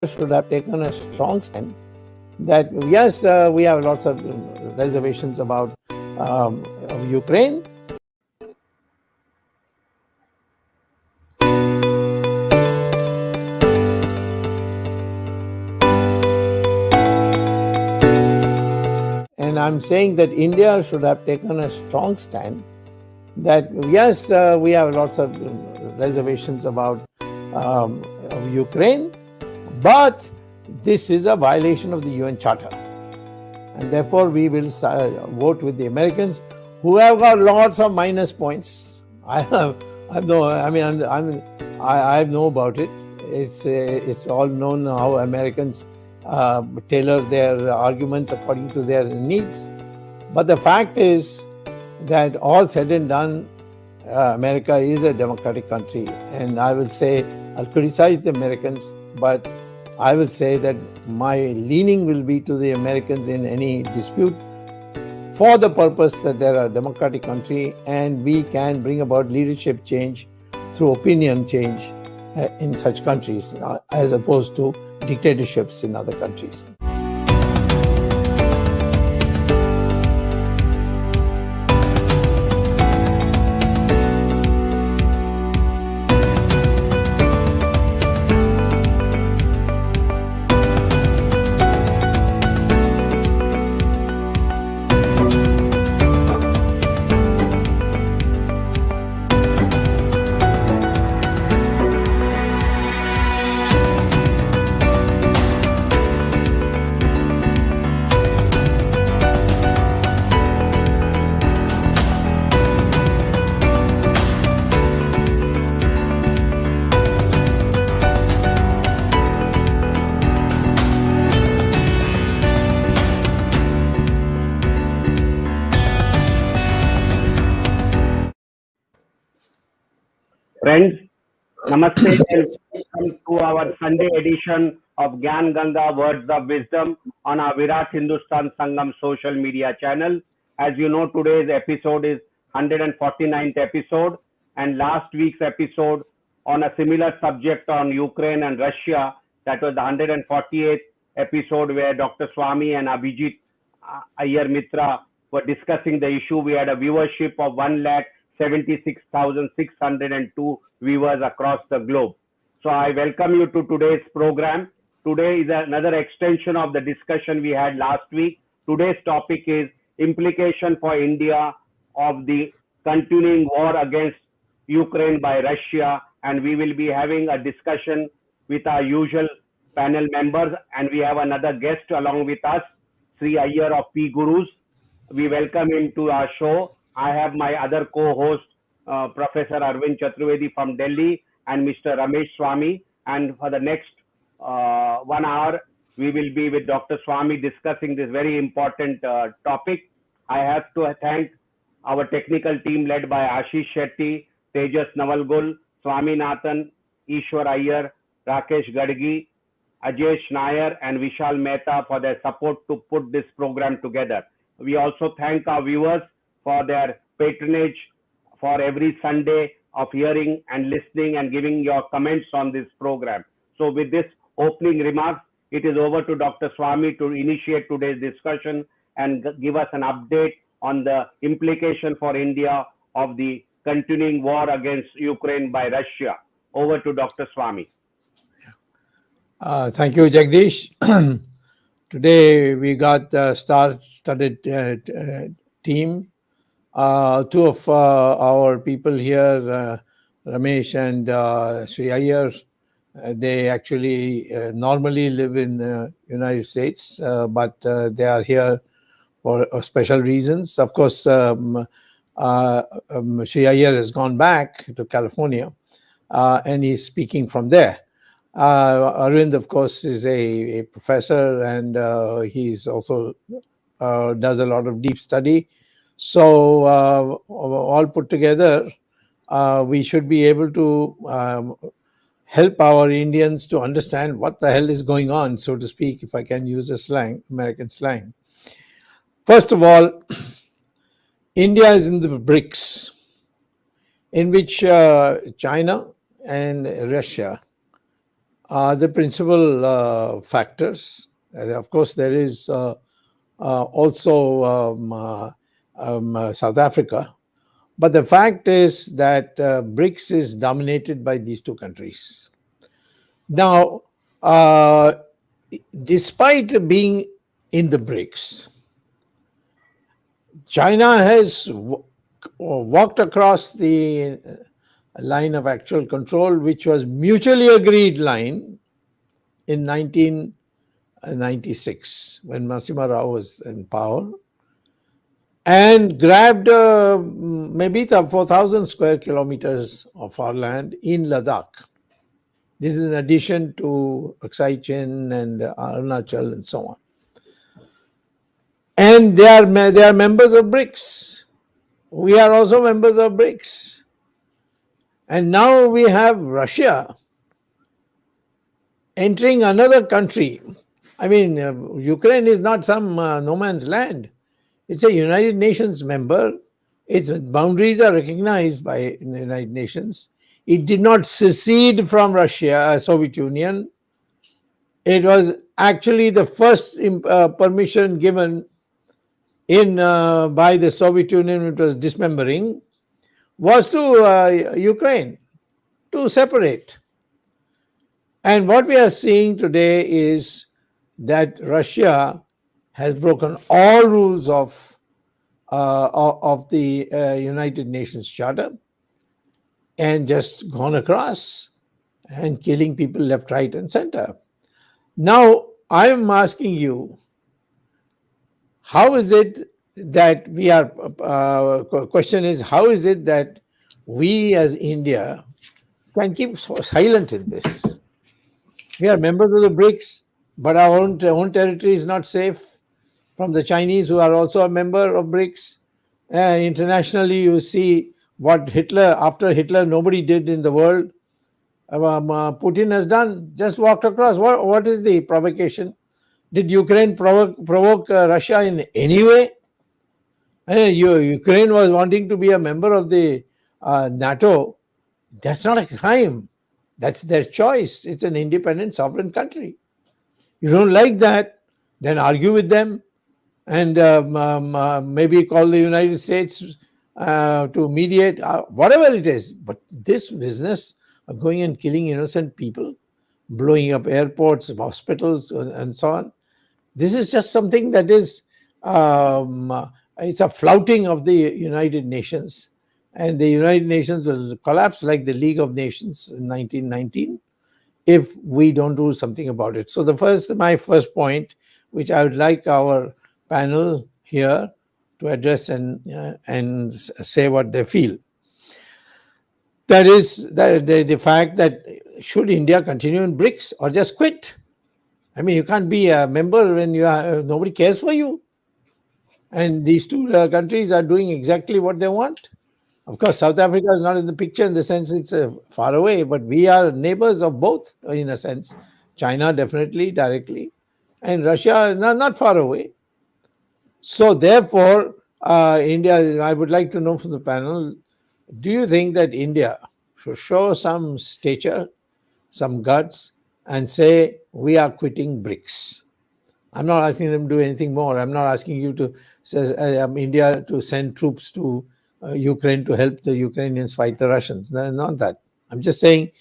should have taken a strong stand that yes, we have lots of reservations about Ukraine. And I'm saying that India should have taken a strong stand that yes, we have lots of reservations about Ukraine, but this is a violation of the UN Charter. And therefore, we will vote with the Americans, who have got lots of minus points. I know about it. It's all known how Americans tailor their arguments according to their needs. But the fact is that all said and done, America is a democratic country. And I will say, I'll criticize the Americans, but I will say that my leaning will be to the Americans in any dispute for the purpose that they're a democratic country and we can bring about leadership change through opinion change in such countries as opposed to dictatorships in other countries. Friends, namaste and welcome to our Sunday edition of Gyan Ganga Words of Wisdom on our Virat Hindustan Sangam social media channel. As you know, today's episode is 149th episode, and last week's episode on a similar subject on Ukraine and Russia, that was the 148th episode where Dr. Swami and Abhijit Iyer Mitra were discussing the issue. We had a viewership of 1,76,602 viewers across the globe. So I welcome you to today's program. Today is another extension of the discussion we had last week. Today's topic is implication for India of the continuing war against Ukraine by Russia, and we will be having a discussion with our usual panel members, and we have another guest along with us, Sri Iyer of P Gurus. We welcome him to our show. I have my other co-host, Professor Arvind Chaturvedi from Delhi, and Mr. Ramesh Swamy. And for the next 1 hour, we will be with Dr. Swamy discussing this very important topic. I have to thank our technical team led by Ashish Shetty, Tejas Navalgul, Swaminathan, Ishwar Iyer, Rakesh Gadgi, Ajesh Nair, and Vishal Mehta for their support to put this program together. We also thank our viewers for their patronage for every Sunday of hearing and listening and giving your comments on this program. So with this opening remarks, it is over to Dr. Swamy to initiate today's discussion and give us an update on the implication for India of the continuing war against Ukraine by Russia. Over to Dr. Swamy. Thank you, Jagdish. Today we got a star-studded team. Two of our people here, Ramesh and Sri Iyer, they actually normally live in United States, but they are here for special reasons. Of course, Sri Iyer has gone back to California, and he's speaking from there. Arvind, of course, is a professor, and he's also does a lot of deep study. So all put together, we should be able to help our Indians to understand what the hell is going on, so to speak, if I can use a slang, American slang. First of all, India is in the BRICS, in which China and Russia are the principal factors. Of course, there is also South Africa. But the fact is that BRICS is dominated by these two countries. Now, despite being in the BRICS, China has walked across the line of actual control, which was mutually agreed line in 1996 when Narasimha Rao was in power, and grabbed maybe 4,000 square kilometers of our land in Ladakh. This is in addition to 𝐒𝐰𝐚𝐦𝐻 and Arunachal and so on. And they are members of BRICS. We are also members of BRICS. And now we have Russia entering another country. I mean, Ukraine is not some no man's land. It's a United Nations member. Its boundaries are recognized by the United Nations. It did not secede from Russia, Soviet Union. It was actually the first permission given by the Soviet Union, which was dismembering, was to Ukraine to separate. And what we are seeing today is that Russia has broken all rules of the United Nations Charter and just gone across and killing people left, right, and center. Now, I am asking you, how is it that we are, question is, how is it that we as India can keep silent in this? We are members of the BRICS, but our own territory is not safe from the Chinese, who are also a member of BRICS. Internationally, you see what after Hitler, nobody did in the world. Putin has done, just walked across. What is the provocation? Did Ukraine provoke Russia in any way? Ukraine was wanting to be a member of the NATO. That's not a crime. That's their choice. It's an independent, sovereign country. You don't like that, then argue with them and maybe call the United States to mediate, whatever it is. But this business of going and killing innocent people, blowing up airports, hospitals, and so on, this is just something that is, it's a flouting of the United Nations. And the United Nations will collapse like the League of Nations in 1919 if we don't do something about it. So my first point, which I would like our panel here to address and say what they feel. That is the fact that should India continue in BRICS or just quit? I mean, you can't be a member when nobody cares for you. And these two countries are doing exactly what they want. Of course, South Africa is not in the picture in the sense it's far away, but we are neighbors of both in a sense. China definitely directly, and Russia not far away. So therefore, India, I would like to know from the panel, do you think that India should show some stature, some guts, and say, we are quitting BRICS? I'm not asking them to do anything more. I'm not asking you to say, India to send troops to Ukraine to help the Ukrainians fight the Russians. No, not that. I'm just saying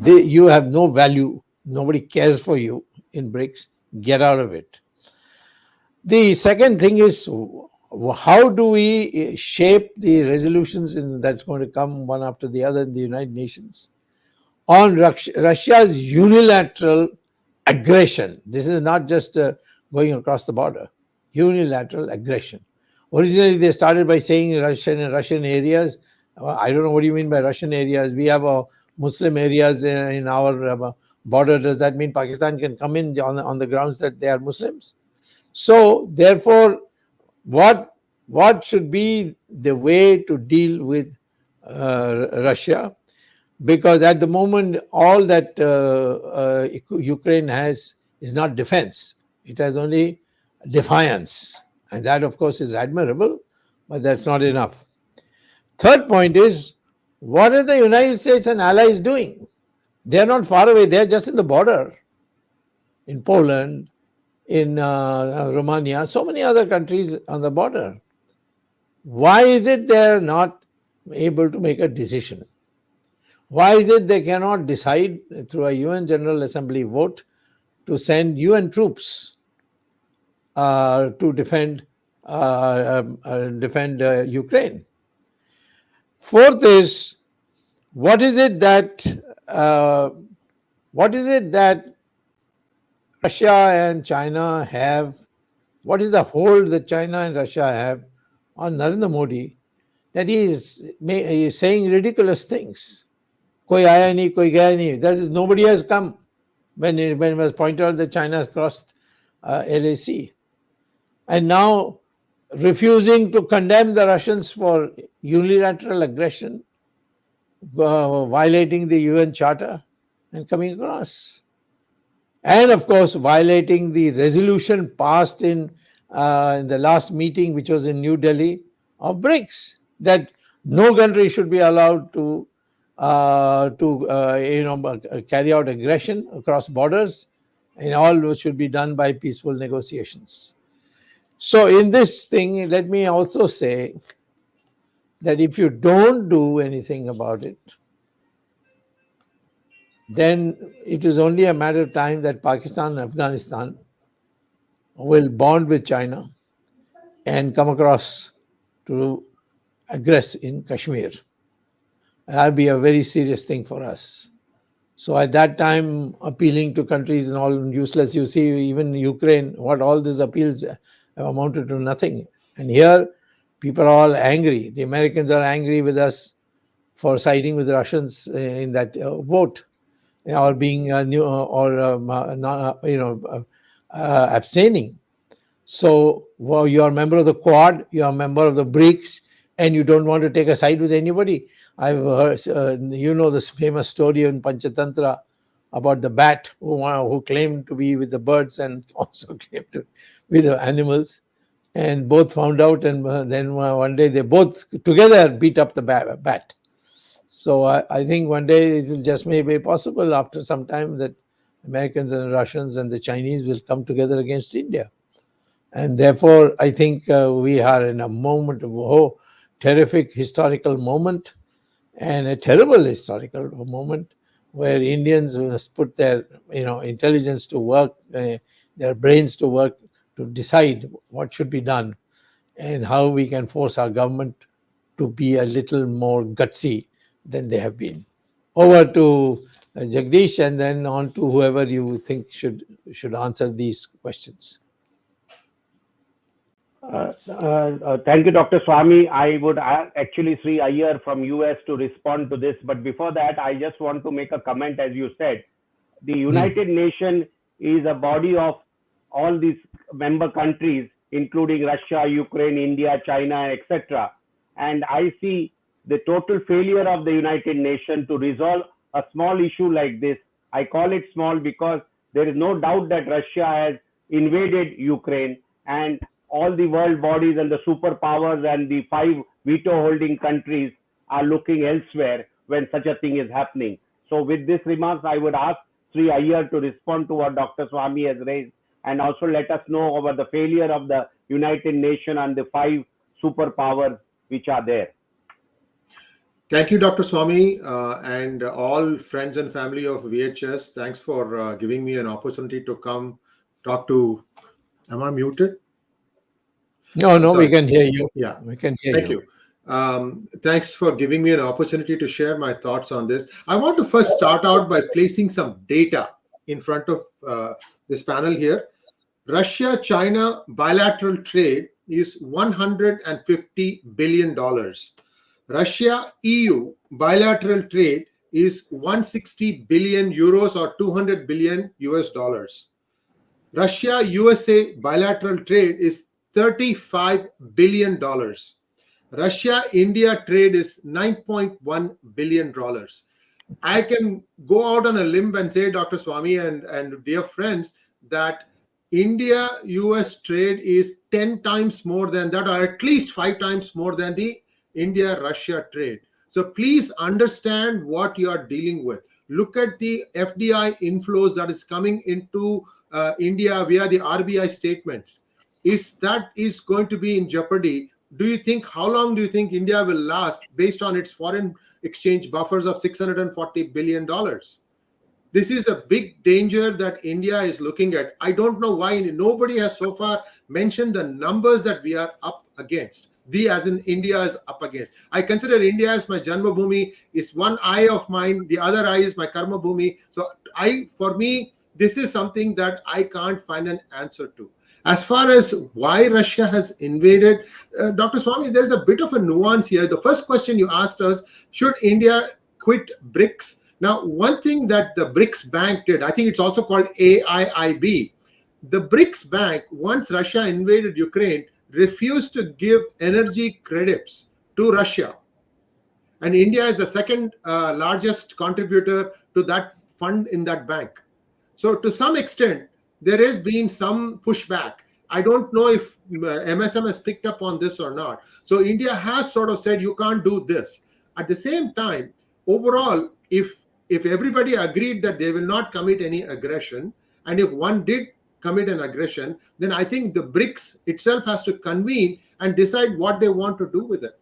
you have no value. Nobody cares for you in BRICS. Get out of it. The second thing is, how do we shape the resolutions that's going to come one after the other in the United Nations on Russia's unilateral aggression? This is not just going across the border. Unilateral aggression. Originally, they started by saying Russian areas. I don't know what you mean by Russian areas. We have Muslim areas in our border. Does that mean Pakistan can come in on the grounds that they are Muslims? So, therefore, what should be the way to deal with Russia? Because at the moment, all that Ukraine has is not defense. It has only defiance. And that, of course, is admirable, but that's not enough. Third point is, what are the United States and allies doing? They are not far away. They are just in the border, in Poland, in Romania, so many other countries on the border. Why is it they are not able to make a decision? Why is it they cannot decide through a UN General Assembly vote to send UN troops to defend Ukraine? Fourth is, what is it that Russia and China have? What is the hold that China and Russia have on Narendra Modi, that he is saying ridiculous things? Koi aaya nahi, koi gaya nahi. That is, nobody has come when it was pointed out that China has crossed LAC. And now refusing to condemn the Russians for unilateral aggression, violating the UN Charter and coming across. And of course, violating the resolution passed in the last meeting, which was in New Delhi, of BRICS, that no country should be allowed to carry out aggression across borders, and all should be done by peaceful negotiations. So in this thing, let me also say that if you don't do anything about it, then it is only a matter of time that Pakistan and Afghanistan will bond with China and come across to aggress in Kashmir. That will be a very serious thing for us. So at that time, appealing to countries and all useless. You see, even Ukraine, what all these appeals have amounted to nothing. And here, people are all angry. The Americans are angry with us for siding with the Russians in that vote, or being abstaining. So you are a member of the Quad, you are a member of the BRICS, and you don't want to take a side with anybody. I've heard, this famous story in Panchatantra about the bat who claimed to be with the birds and also claimed to be with the animals, and both found out, and then one day they both together beat up the bat. So I think one day it will just may be possible after some time that Americans and Russians and the Chinese will come together against India. And therefore, I think we are in a moment of terrific historical moment, and a terrible historical moment where Indians must put their intelligence to work, their brains to work, to decide what should be done and how we can force our government to be a little more gutsy than they have been. Over to Jagdish, and then on to whoever you think should answer these questions. Thank you, Dr. Swamy. I would actually Sri Iyer from US to respond to this. But before that, I just want to make a comment. As you said, the United Nations is a body of all these member countries, including Russia, Ukraine, India, China, etc. And I see the total failure of the United Nations to resolve a small issue like this. I call it small because there is no doubt that Russia has invaded Ukraine, and all the world bodies and the superpowers and the 5 veto-holding countries are looking elsewhere when such a thing is happening. So with this remarks, I would ask Sri Iyer to respond to what Dr. Swamy has raised, and also let us know about the failure of the United Nations and the 5 superpowers which are there. Thank you, Dr. Swamy, and all friends and family of VHS. Thanks for giving me an opportunity to come talk to. Am I muted? No, we can hear you. Yeah, we can hear you. Thank you. Thanks for giving me an opportunity to share my thoughts on this. I want to first start out by placing some data in front of this panel here. Russia-China bilateral trade is $150 billion. Russia-EU bilateral trade is 160 billion euros or 200 billion US dollars. Russia-USA bilateral trade is $35 billion. Russia-India trade is $9.1 billion. I can go out on a limb and say, Dr. Swamy and dear friends, that India-US trade is 10 times more than that, or at least 5 times more than the India-Russia trade. So please understand what you are dealing with. look at the FDI inflows that is coming into India via the RBI statements, that is going to be in jeopardy. Do you think, how long do you think India will last based on its foreign exchange buffers of $640 billion? This is the big danger that India is looking at. I don't know why nobody has so far mentioned the numbers that we are up against. We as in India is up against. I consider India as my Janma Bhoomi. Is one eye of mine, the other eye is my Karma Bhoomi. So for me, this is something that I can't find an answer to. As far as why Russia has invaded, Dr. Swamy, there's a bit of a nuance here. The first question you asked us, should India quit BRICS? Now, one thing that the BRICS Bank did, I think it's also called AIIB. The BRICS Bank, once Russia invaded Ukraine, refused to give energy credits to Russia. And India is the second largest contributor to that fund in that bank. So to some extent, there has been some pushback. I don't know if MSM has picked up on this or not. So India has sort of said, you can't do this. At the same time, overall, if everybody agreed that they will not commit any aggression, and if one did commit an aggression, then I think the BRICS itself has to convene and decide what they want to do with it.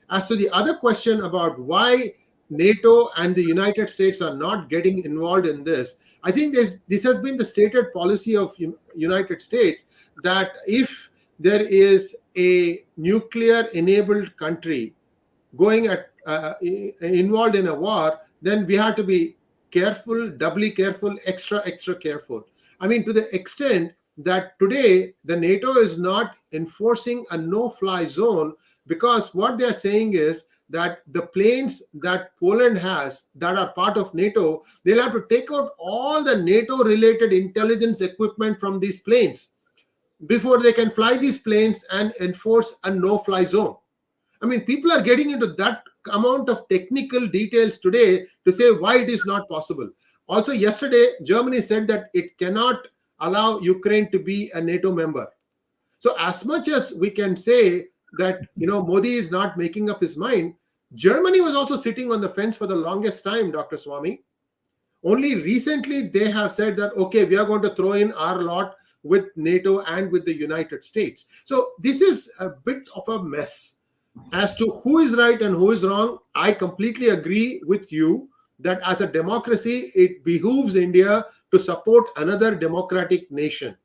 As to the other question about why NATO and the United States are not getting involved in this, I think this has been the stated policy of United States, that if there is a nuclear-enabled country going involved in a war, then we have to be careful, doubly careful, extra careful. I mean, to the extent that today the NATO is not enforcing a no-fly zone, because what they're saying is that the planes that Poland has that are part of NATO, they'll have to take out all the NATO-related intelligence equipment from these planes before they can fly these planes and enforce a no-fly zone. I mean, people are getting into that amount of technical details today to say why it is not possible. Also, yesterday, Germany said that it cannot allow Ukraine to be a NATO member. So as much as we can say that, Modi is not making up his mind, Germany was also sitting on the fence for the longest time, Dr. Swamy. Only recently they have said that, okay, we are going to throw in our lot with NATO and with the United States. So this is a bit of a mess. As to who is right and who is wrong, I completely agree with you that as a democracy, it behooves India to support another democratic nation.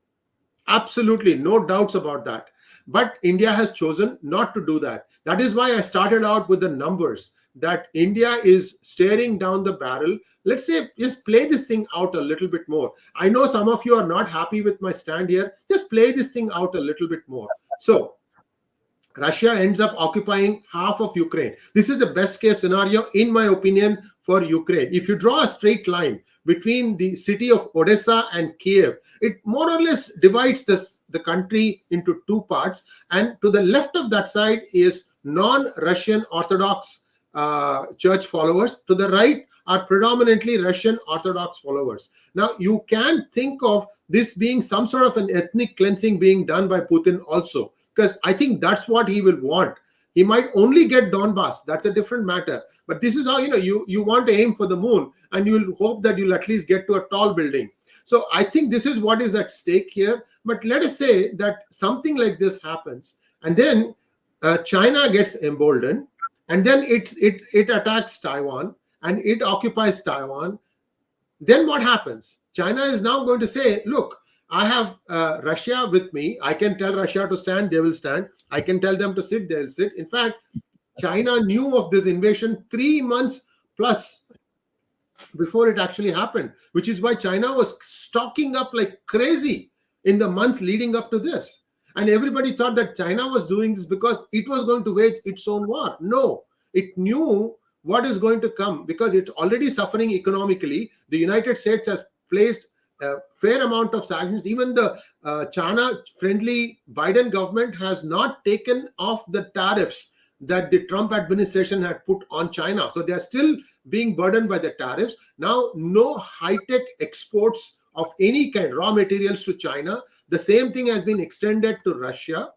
Absolutely, no doubts about that. But India has chosen not to do that. That is why I started out with the numbers, that India is staring down the barrel. Let's say, just play this thing out a little bit more. I know some of you are not happy with my stand here. Just play this thing out a little bit more. So, Russia ends up occupying half of Ukraine. This is the best case scenario, in my opinion, for Ukraine. If you draw a straight line between the city of Odessa and Kiev, it more or less divides the country into two parts. And to the left of that side is non-Russian Orthodox church followers. To the right are predominantly Russian Orthodox followers. Now, you can think of this being some sort of an ethnic cleansing being done by Putin also, because I think that's what he will want. He might only get Donbass. That's a different matter. But this is how, you want to aim for the moon, and you'll hope that you'll at least get to a tall building. So I think this is what is at stake here. But let us say that something like this happens, and then China gets emboldened, and then it attacks Taiwan, and it occupies Taiwan. Then what happens? China is now going to say, look, I have Russia with me. I can tell Russia to stand, they will stand. I can tell them to sit, they will sit. In fact, China knew of this invasion 3 months plus before it actually happened, which is why China was stocking up like crazy in the month leading up to this. And everybody thought that China was doing this because it was going to wage its own war. No, it knew what is going to come because it's already suffering economically. The United States has placed a fair amount of sanctions. Even the China-friendly Biden government has not taken off the tariffs that the Trump administration had put on China. So they are still being burdened by the tariffs. Now, no high-tech exports of any kind, raw materials to China. The same thing has been extended to Russia.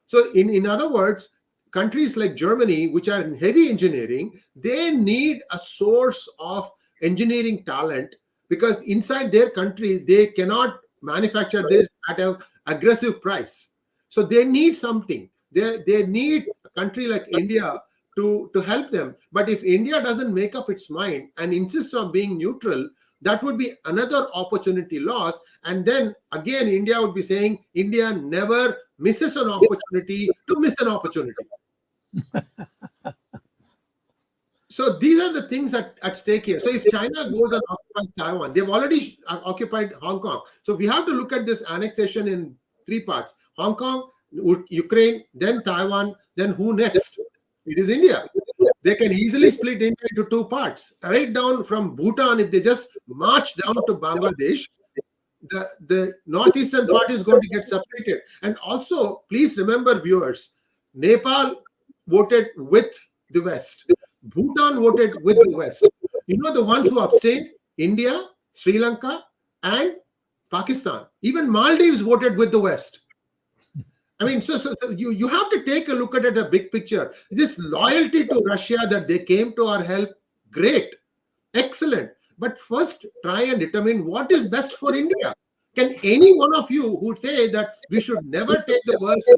So in other words, countries like Germany, which are in heavy engineering, they need a source of engineering talent, because inside their country they cannot manufacture this at an aggressive price. So they need something. They need a country like India to help them. But if India doesn't make up its mind and insists on being neutral, that would be another opportunity lost. And then again, India would be saying India never misses an opportunity to miss an opportunity. So these are the things at stake here. So if China goes and occupies Taiwan, they've already occupied Hong Kong. So we have to look at this annexation in three parts: Hong Kong, Ukraine, then Taiwan, then who next? It is India. They can easily split India into two parts. Right down from Bhutan, if they just march down to Bangladesh, the northeastern part is going to get separated. And also, please remember, viewers, Nepal voted with the West. Bhutan voted with the West. You know the ones who abstained? India, Sri Lanka, and Pakistan. Even Maldives voted with the West. I mean, so you have to take a look at it, a big picture. This loyalty to Russia that they came to our help, great, excellent. But first, try and determine what is best for India. Can any one of you who say that we should never take the West,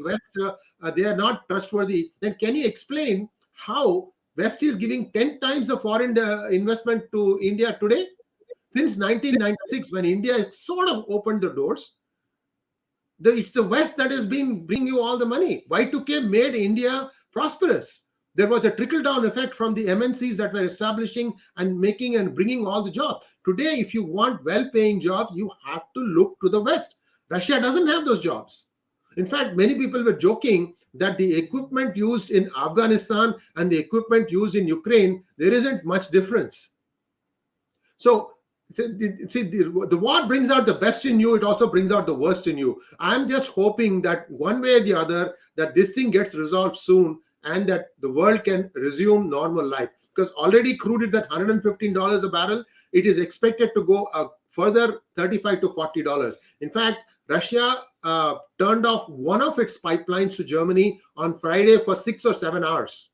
they are not trustworthy, then can you explain how West is giving 10 times the foreign investment to India today? Since 1996, when India sort of opened the doors, it's the West that has been bringing you all the money. Y2K made India prosperous. There was a trickle-down effect from the MNCs that were establishing and making and bringing all the jobs. Today, if you want well-paying jobs, you have to look to the West. Russia doesn't have those jobs. In fact, many people were joking that the equipment used in Afghanistan and the equipment used in Ukraine, there isn't much difference. So, the war brings out the best in you. It also brings out the worst in you. I'm just hoping that one way or the other, that this thing gets resolved soon and that the world can resume normal life. Because already crude is at $115 a barrel. It is expected to go a further $35 to $40. In fact, Russia turned off one of its pipelines to Germany on Friday for 6 or 7 hours.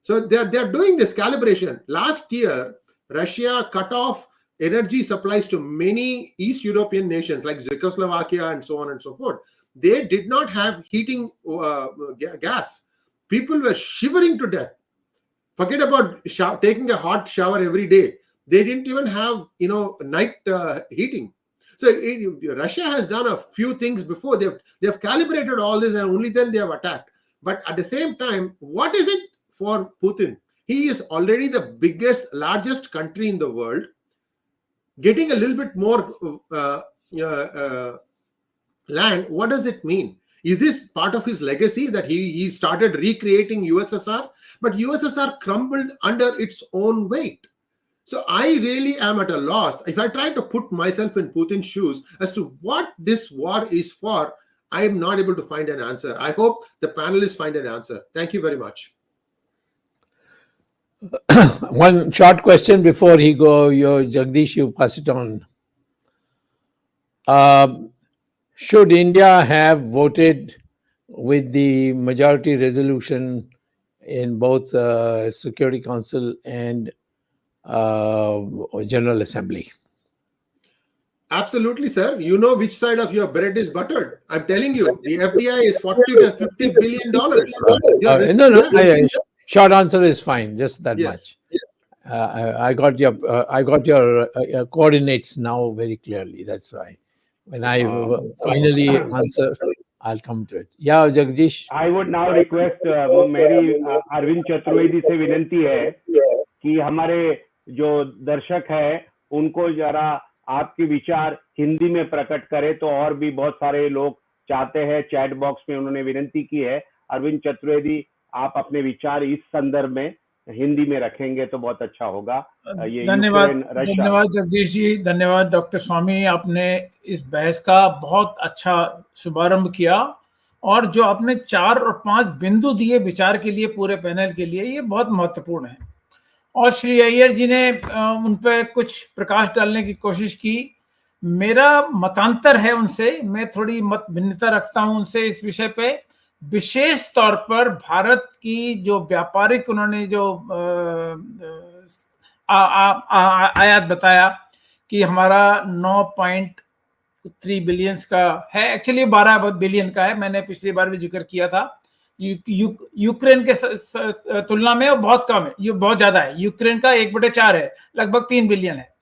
So they're doing this calibration. Last year, Russia cut off energy supplies to many East European nations like Czechoslovakia and so on and so forth. They did not have heating gas. People were shivering to death. Forget about taking a hot shower every day. They didn't even have, night heating. So Russia has done a few things before. They've calibrated all this and only then they have attacked. But at the same time, what is it for Putin? He is already the largest country in the world. Getting a little bit more land, what does it mean? Is this part of his legacy that he started recreating USSR? But USSR crumbled under its own weight. So I really am at a loss. If I try to put myself in Putin's shoes as to what this war is for, I am not able to find an answer. I hope the panelists find an answer. Thank you very much. One short question before he go, Jagdish, you pass it on. Should India have voted with the majority resolution in both Security Council and General Assembly? Absolutely, sir. You know which side of your bread is buttered. I'm telling you, the FDI is $40 to $50 billion. Short answer is fine, just that much. Yes. I got your coordinates now very clearly. That's why when I finally answer, I'll come to it. Yeah, Jagdish. I would now request मेरी अरविंद चतुर्वेदी से विनंती है कि हमारे जो दर्शक है उनको जरा आपके विचार हिंदी में प्रकट करें, तो और भी बहुत सारे लोग चाहते हैं। चैट बॉक्स में उन्होंने विनंती की है। अरविंद चतुर्वेदी, आप अपने विचार इस संदर्भ में हिंदी में रखेंगे तो बहुत अच्छा होगा। ये धन्यवाद जगदीश जी, धन्यवाद डॉक्टर स्वामी, आपने इस बहस का बहुत अच्छा शुभारंभ किया और जो आपने 4 और 5 बिंदु दिए विचार के लिए पूरे पैनल के लिए, ये बहुत महत्वपूर्ण है। और श्री अय्यर जी ने उन पर कुछ प्रकाश डालने की कोशिश की। मेरा मतांतर है उनसे, मैं थोड़ी मत भिन्नता रखता हूं उनसे इस विषय पे। विशेष तौर पर भारत की जो व्यापारिक उन्होंने जो आयात बताया कि हमारा 9.3 बिलियंस का है, एक्चुअली 12 बिलियन का है, मैंने पिछली बार भी जिक्र किया था। यूक्रेन के तुलना में वो बहुत कम है, ये बहुत ज्यादा है। यूक्रेन का 1/4 है, लगभग 3 बिलियन है।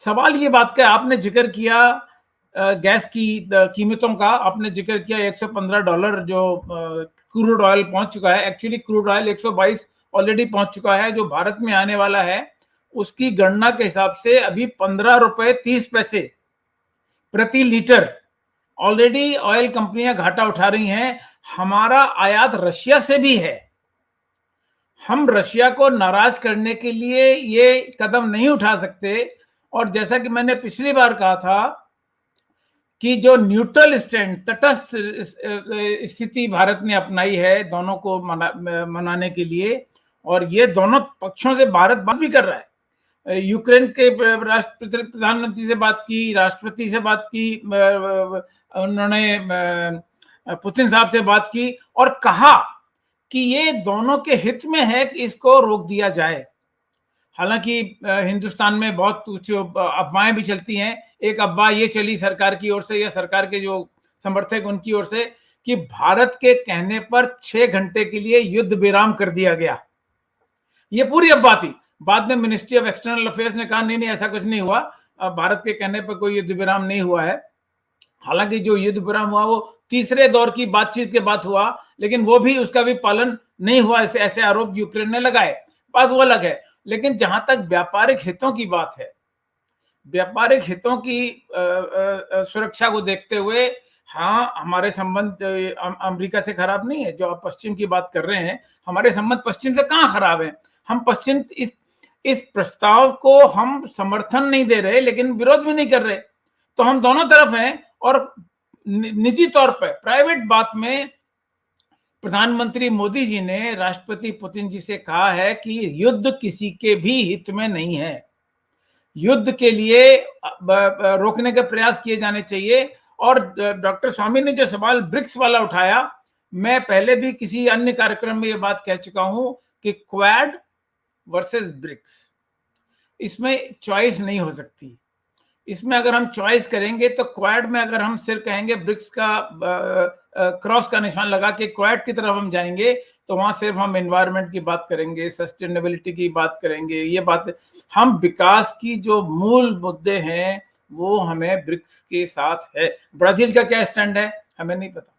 सवाल ये बात का, आपने जिक्र किया गैस की कीमतों का, आपने जिक्र किया $115 जो क्रूड ऑयल पहुंच चुका है। एक्चुअली क्रूड ऑयल 122 ऑलरेडी पहुंच चुका है। जो भारत में आने वाला है उसकी गणना के हिसाब से अभी ₹15.30 प्रति लीटर ऑलरेडी ऑयल कंपनियां घाटा उठा रही हैं। हमारा आयात रशिया से भी है। हम रशिया को नाराज करने के लिए ये कदम नहीं उठा सकते। और जैसा कि मैंने पिछली बार कहा था कि जो न्यूट्रल स्टैंड, तटस्थ स्थिति भारत ने अपनाई है दोनों को मनाने के लिए, और ये दोनों पक्षों से भारत बात भी कर रहा है। यूक्रेन के प्रधानमंत्री से बात की, राष्ट्रपति से बात की, उन्होंने पुतिन साहब से बात की और कहा कि ये दोनों के हित में है कि इसको रोक दिया जाए। हालांकि हिंदुस्तान में बहुत कुछ अफवाहें भी चलती हैं। एक अफवाह ये चली सरकार की ओर से या सरकार के जो समर्थक उनकी ओर से कि भारत के कहने पर 6 घंटे के लिए युद्ध विराम कर दिया गया। ये पूरी अफवाह थी। बाद में मिनिस्ट्री ऑफ एक्सटर्नल अफेयर्स ने कहा नहीं नहीं, ऐसा कुछ नहीं हुआ, भारत के कहने पर कोई युद्ध विराम नहीं हुआ है। हालांकि जो युद्ध विराम हुआ वो तीसरे दौर की बातचीत के बाद हुआ, लेकिन वो भी, उसका भी पालन नहीं हुआ, ऐसे आरोप यूक्रेन ने लगाए, बात वो अलग है। लेकिन जहां तक व्यापारिक हितों की बात है, व्यापारिक हितों की सुरक्षा को देखते हुए, हाँ, हमारे संबंध अमेरिका से खराब नहीं है। जो आप पश्चिम की बात कर रहे हैं, हमारे संबंध पश्चिम से कहाँ खराब है। हम पश्चिम इस प्रस्ताव को हम समर्थन नहीं दे रहे, लेकिन विरोध भी नहीं कर रहे। तो हम दोनों तरफ हैं। और निजी तौर पर, प्राइवेट बात में, प्रधानमंत्री मोदी जी ने राष्ट्रपति पुतिन जी से कहा है कि युद्ध किसी के भी हित में नहीं है। युद्ध के लिए रोकने के प्रयास किए जाने चाहिए। और डॉक्टर स्वामी ने जो सवाल ब्रिक्स वाला उठाया, मैं पहले भी किसी अन्य कार्यक्रम में ये बात कह चुका हूं कि क्वाड वर्सेस ब्रिक्स, इसमें चॉइस नहीं हो सकती। इसमें अगर हम चॉइस करेंगे तो क्वाड में अगर हम सिर्फ कहेंगे ब्रिक्स का क्रॉस का निशान लगा के क्वाड की तरफ हम जाएंगे, तो वहां सिर्फ हम एनवायरनमेंट की बात करेंगे, सस्टेनेबिलिटी की बात करेंगे। ये बात, हम विकास की जो मूल मुद्दे हैं वो हमें ब्रिक्स के साथ है। ब्राजील का क्या स्टैंड है हमें नहीं पता,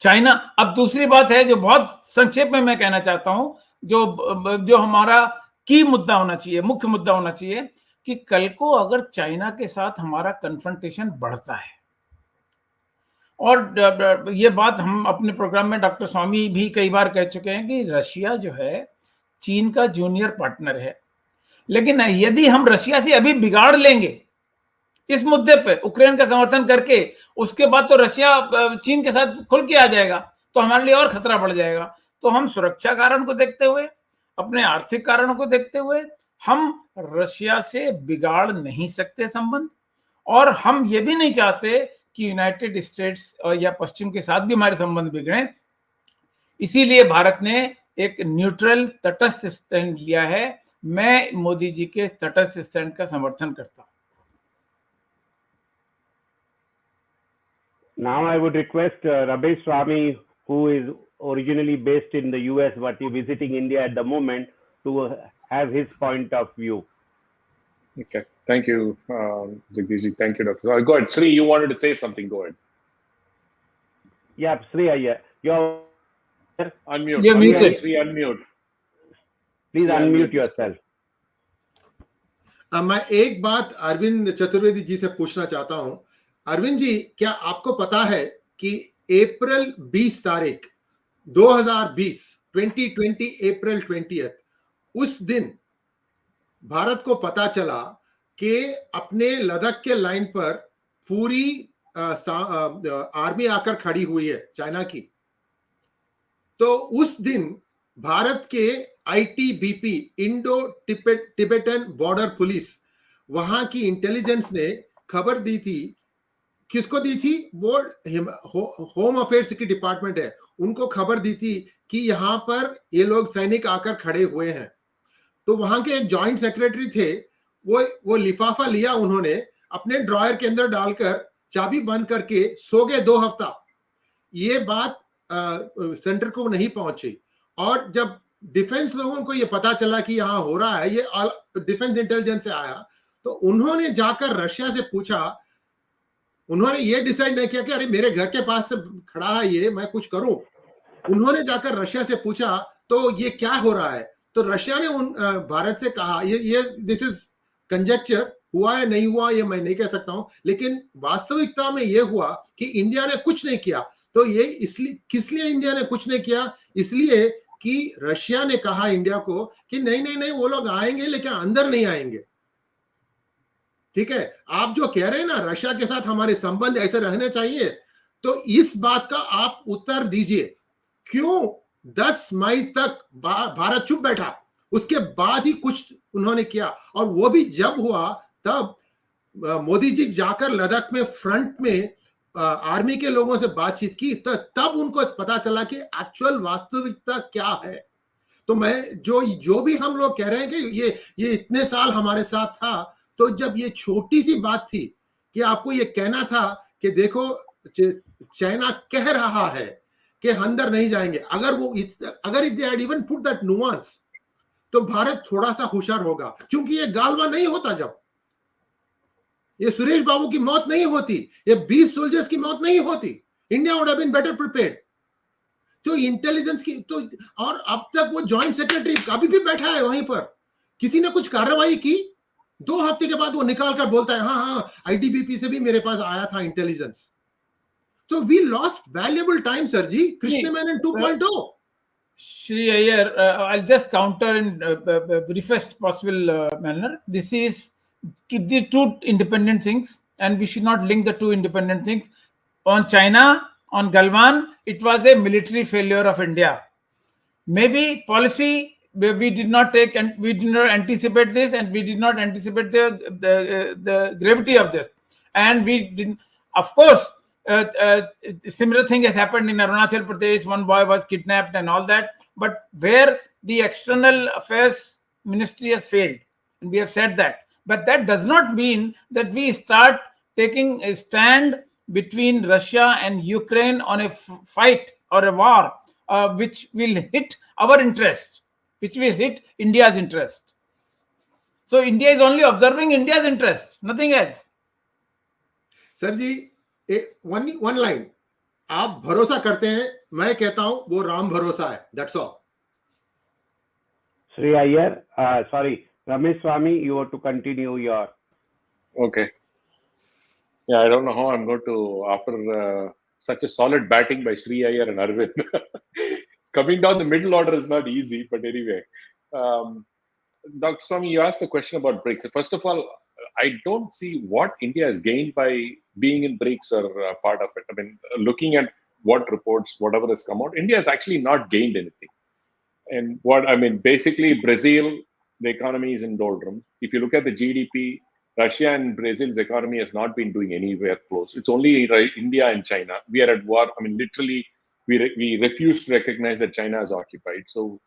चाइना। अब दूसरी बात है जो बहुत संक्षेप में मैं कहना चाहता हूं, जो हमारा की मुद्दा होना चाहिए, मुख्य मुद्दा होना चाहिए, कि कल को अगर चाइना के साथ हमारा कन्फ्रंटेशन बढ़ता है, और ये बात हम अपने प्रोग्राम में डॉक्टर स्वामी भी कई बार कह चुके हैं कि रशिया जो है चीन का जूनियर पार्टनर है। लेकिन यदि हम रशिया से अभी बिगाड़ लेंगे इस मुद्दे पे यूक्रेन का समर्थन करके, उसके बाद तो रशिया चीन के साथ खुल के आ जाएगा, तो हमारे लिए और खतरा बढ़ जाएगा। तो हम सुरक्षा कारण को देखते हुए, अपने आर्थिक कारणों को देखते हुए, हम रशिया से बिगाड़ नहीं सकते संबंध। और हम ये भी नहीं चाहते कि यूनाइटेड स्टेट्स या पश्चिम के साथ भी हमारे संबंध बिगड़े। इसीलिए भारत ने एक न्यूट्रल, तटस्थ स्टैंड लिया है। मैं मोदी जी के तटस्थ स्टैंड का समर्थन करता हूं। Now I would request Ramesh Swamy, who is originally based in the US but is visiting India at the moment, to have his point of view. Okay, thank you, Jagdish ji. Thank you, Doctor. Go ahead, Sri. You wanted to say something. Go ahead. Yeah, Sri, you're unmute. You're muted. Sri, unmute. Please unmute yourself. मैं एक बात अरविंद चतुर्वेदी जी से पूछना चाहता हूं। अरविंद जी, क्या आपको पता है कि अप्रैल 20 तारीख 2020 अप्रैल 20, उस दिन भारत को पता चला कि अपने लद्दाख के लाइन पर पूरी आर्मी आकर खड़ी हुई है चाइना की। तो उस दिन भारत के ITBP, Indo Tibetan border police, वहां की इंटेलिजेंस ने खबर दी थी। किसको दी थी? वो होम अफेयर्स की डिपार्टमेंट है, उनको खबर दी थी कि यहां पर ये लोग सैनिक आकर खड़े हुए हैं। तो वहां के एक जॉइंट सेक्रेटरी थे, वो लिफाफा लिया उन्होंने, अपने ड्रॉयर के अंदर डालकर चाबी बंद करके सो गए 2 हफ्ता। ये बात सेंटर को नहीं पहुंची, और जब डिफेंस लोगों को ये पता चला कि यहाँ हो रहा है, ये डिफेंस इंटेलिजेंस से आया, तो उन्होंने जाकर रशिया से पूछा। उन्होंने ये डिसाइड नहीं किया कि अरे मेरे घर के पास से खड़ा है ये, मैं कुछ करूं। उन्होंने जाकर रशिया से पूछा तो ये क्या हो रहा है। तो रशिया ने भारत से कहा, ये दिस इज कंजेक्चर, हुआ है नहीं हुआ ये मैं नहीं कह सकता हूं, लेकिन वास्तविकता में ये हुआ कि इंडिया ने कुछ नहीं किया। तो ये इसलिए, किस लिए इंडिया ने कुछ नहीं किया? इसलिए कि रशिया ने कहा इंडिया को कि नहीं नहीं नहीं, वो लोग आएंगे लेकिन अंदर नहीं आएंगे। ठीक है, आप जो कह रहे हैं ना रशिया के साथ हमारे संबंध ऐसे रहने चाहिए, तो इस बात का आप उत्तर दीजिए। क्यों 10 मई तक भारत चुप बैठा? उसके बाद ही कुछ उन्होंने किया, और वो भी जब हुआ तब मोदी जी जाकर लद्दाख में फ्रंट में आर्मी के लोगों से बातचीत की, तो तब उनको पता चला कि एक्चुअल वास्तविकता क्या है। तो मैं जो भी हम लोग कह रहे हैं कि ये इतने साल हमारे साथ था, तो जब ये छोटी सी बात थी कि आपको ये कहना था कि देखो चाइना कह रहा है कि अंदर नहीं जाएंगे, अगर if they had even put that nuance, तो भारत थोड़ा सा होशियार होगा। क्योंकि ये गालवा नहीं होता, जब ये सुरेश बाबू की मौत नहीं होती, ये 20 सोल्जर्स की मौत नहीं होती, India would have been better prepared. तो इंटेलिजेंस की तो, और अब तक वो जॉइंट सेक्रेटरी अभी भी बैठा है वहीं पर, किसी ने कुछ कार्रवाई की? 2 हफ्ते के बाद वो निकाल कर बोलता है हाँ आईटीबीपी से भी मेरे पास आया था intelligence. So we lost valuable time, sir ji. Krishna Menon 2.0. Shri Iyer, I'll just counter in briefest possible manner. This is the two independent things, and we should not link the two independent things. On China, on Galwan, it was a military failure of India. Maybe policy we did not take, and we did not anticipate this, and we did not anticipate the gravity of this, and we didn't. Of course. Similar thing has happened in Arunachal Pradesh. One boy was kidnapped and all that. But where the external affairs ministry has failed, and we have said that. But that does not mean that we start taking a stand between Russia and Ukraine on a fight or a war, which will hit our interest, which will hit India's interest. So India is only observing India's interest, nothing else. Sir ji, one line, आप भरोसा करते हैं, मैं कहता हूं वो राम भरोसा है। That's all. Sri Iyer, sorry, Ramesh Swamy, you have to continue your. Okay. Yeah, I don't know how I'm going to, after such a solid batting by Sri Iyer and Arvind. Coming down the middle order is not easy, but anyway. Dr. Swamy, you asked the question about BRICS. First of all, I don't see what India has gained by being in BRICS or part of it. I mean, looking at what reports, whatever has come out, India has actually not gained anything. And what I mean, basically, Brazil, the economy is in doldrums. If you look at the GDP, Russia and Brazil's economy has not been doing anywhere close. It's only India and China. We are at war. I mean, literally, we refuse to recognize that China is occupied. So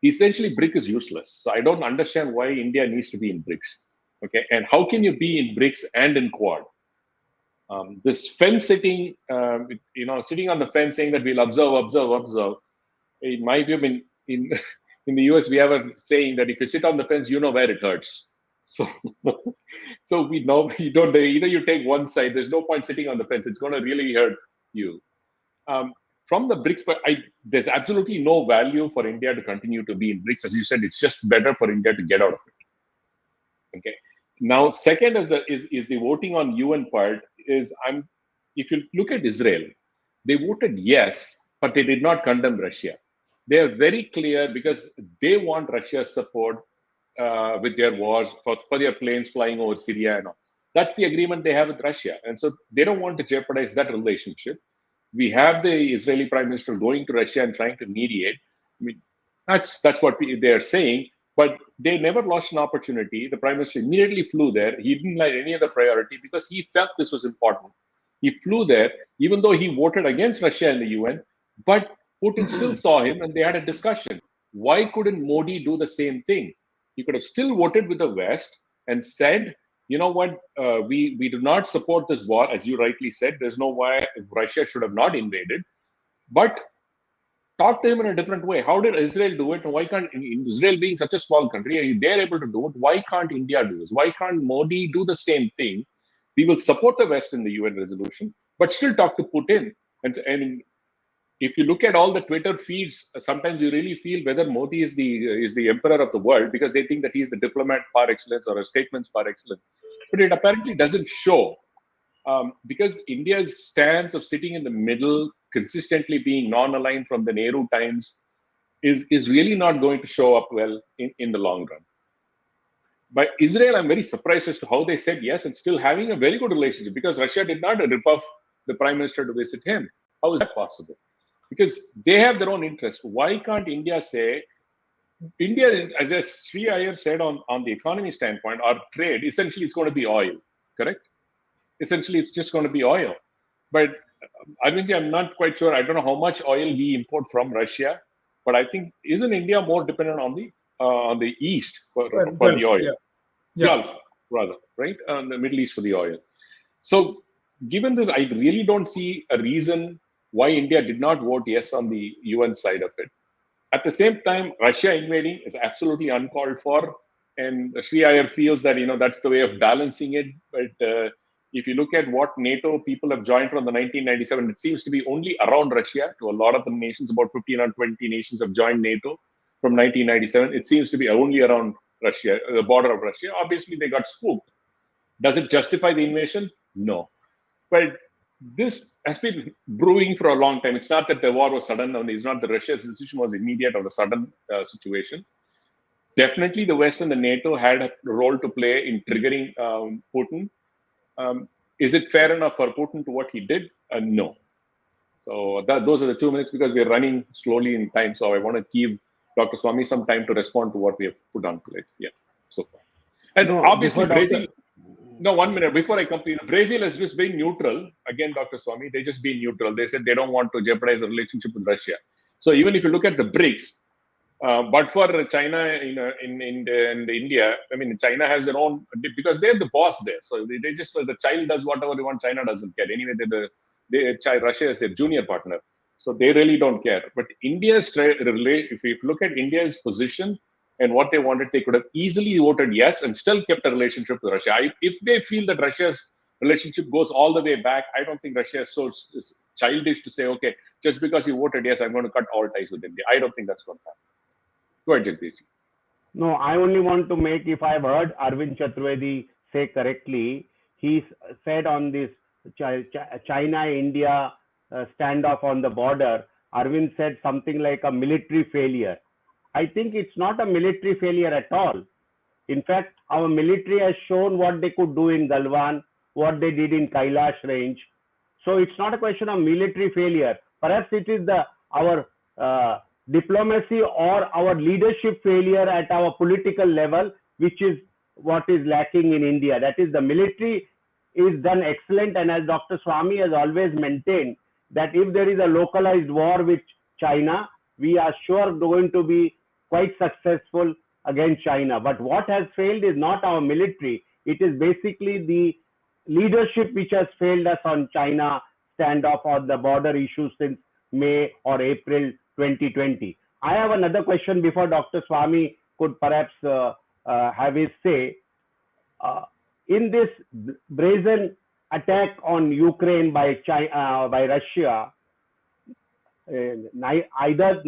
essentially, BRICS is useless. So I don't understand why India needs to be in BRICS. Okay, and how can you be in BRICS and in Quad? This fence sitting, sitting on the fence saying that we'll observe. In my view, in the US, we have a saying that if you sit on the fence, you know where it hurts. So, so we know you don't. Either you take one side. There's no point sitting on the fence. It's going to really hurt you. From the BRICS, but there's absolutely no value for India to continue to be in BRICS. As you said, it's just better for India to get out of it. Okay. Now, second is the voting on UN part. If you look at Israel, they voted yes, but they did not condemn Russia. They are very clear because they want Russia's support with their wars for their planes flying over Syria and all. That's the agreement they have with Russia, and so they don't want to jeopardize that relationship. We have the Israeli Prime Minister going to Russia and trying to mediate. I mean, that's what they are saying. But they never lost an opportunity. The Prime Minister immediately flew there. He didn't like any other priority because he felt this was important. He flew there, even though he voted against Russia in the UN, but Putin still saw him and they had a discussion. Why couldn't Modi do the same thing? you could have still voted with the West and said, you know what, we do not support this war, as you rightly said. There's no why Russia should have not invaded, but talk to him in a different way. How did Israel do it? Why can't Israel, being such a small country, they're able to do it? Why can't India do this? Why can't Modi do the same thing? We will support the West in the UN resolution, but still talk to Putin. And if you look at all the Twitter feeds, sometimes you really feel whether Modi is the emperor of the world, because they think that he's the diplomat par excellence or a statesman par excellence. But it apparently doesn't show, because India's stance of sitting in the middle, consistently being non-aligned from the Nehru times, is really not going to show up well in the long run. By Israel, I'm very surprised as to how they said yes and still having a very good relationship, because Russia did not rip off the prime minister to visit him. How is that possible? Because they have their own interest. Why can't India say, India, as Sri Iyer said on the economy standpoint, our trade, essentially it's going to be oil, correct? Essentially, it's just going to be oil. But Arvindji, I'm not quite sure. I don't know how much oil we import from Russia, but I think, isn't India more dependent on the East for the oil? Gulf, rather, right? The Middle East for the oil. So given this, I really don't see a reason why India did not vote yes on the UN side of it. At the same time, Russia invading is absolutely uncalled for. And Sri Iyer feels that, that's the way of balancing it. But if you look at what NATO people have joined from the 1997, it seems to be only around Russia. To a lot of the nations, about 15 or 20 nations have joined NATO from 1997. It seems to be only around Russia, the border of Russia. Obviously, they got spooked. Does it justify the invasion? No. But this has been brewing for a long time. It's not that the war was sudden. It's not that Russia's decision was immediate or a sudden situation. Definitely, the West and the NATO had a role to play in triggering Putin. Is it fair enough for Putin to what he did? No. So those are the 2 minutes, because we're running slowly in time. So I want to give Dr. Swamy some time to respond to what we have put on plate. Yeah, so far. And obviously, Brazil. No, 1 minute before I complete. Brazil has just been neutral. Again, Dr. Swamy, they just been neutral. They said they don't want to jeopardize the relationship with Russia. So even if you look at the BRICS, but for China in India, I mean, China has their own, because they're the boss there. So they just, the child does whatever they want. China doesn't care. Anyway, Russia is their junior partner. So they really don't care. But India's, if you look at India's position and what they wanted, they could have easily voted yes and still kept a relationship with Russia. If they feel that Russia's relationship goes all the way back, I don't think Russia is so childish to say, okay, just because you voted yes, I'm going to cut all ties with India. I don't think that's going to happen. Go ahead, Jagdish. No, I only want to make, if I've heard Arvind Chaturvedi say correctly, he said on this China-India standoff on the border, Arvind said something like a military failure. I think it's not a military failure at all. In fact, our military has shown what they could do in Galwan, what they did in Kailash range. So it's not a question of military failure. Perhaps it is our diplomacy or our leadership failure at our political level, which is what is lacking in India. That is, the military is done excellent. And as Dr. Swamy has always maintained, that if there is a localized war with China, we are sure going to be quite successful against China. But what has failed is not our military. It is basically the leadership which has failed us on China standoff on the border issues since May or April 2020. I have another question before Dr. Swamy could perhaps have his say. In this brazen attack on Ukraine by Russia, either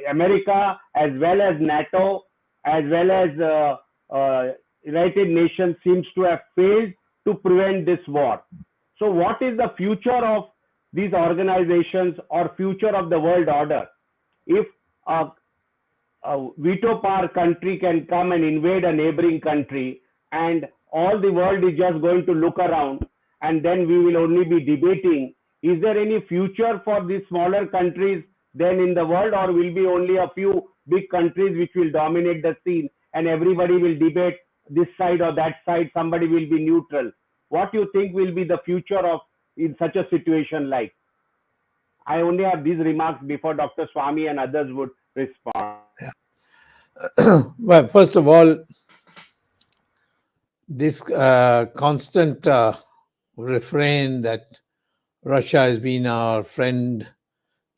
America as well as NATO as well as United Nations seems to have failed to prevent this war. So what is the future of these organizations or future of the world order? If a veto power country can come and invade a neighboring country and all the world is just going to look around and then we will only be debating, is there any future for these smaller countries then in the world, or will be only a few big countries which will dominate the scene and everybody will debate this side or that side, somebody will be neutral? What do you think will be the future of in such a situation like? I only have these remarks before Dr. Swamy and others would respond. Yeah. Well, first of all, this constant refrain that Russia has been our friend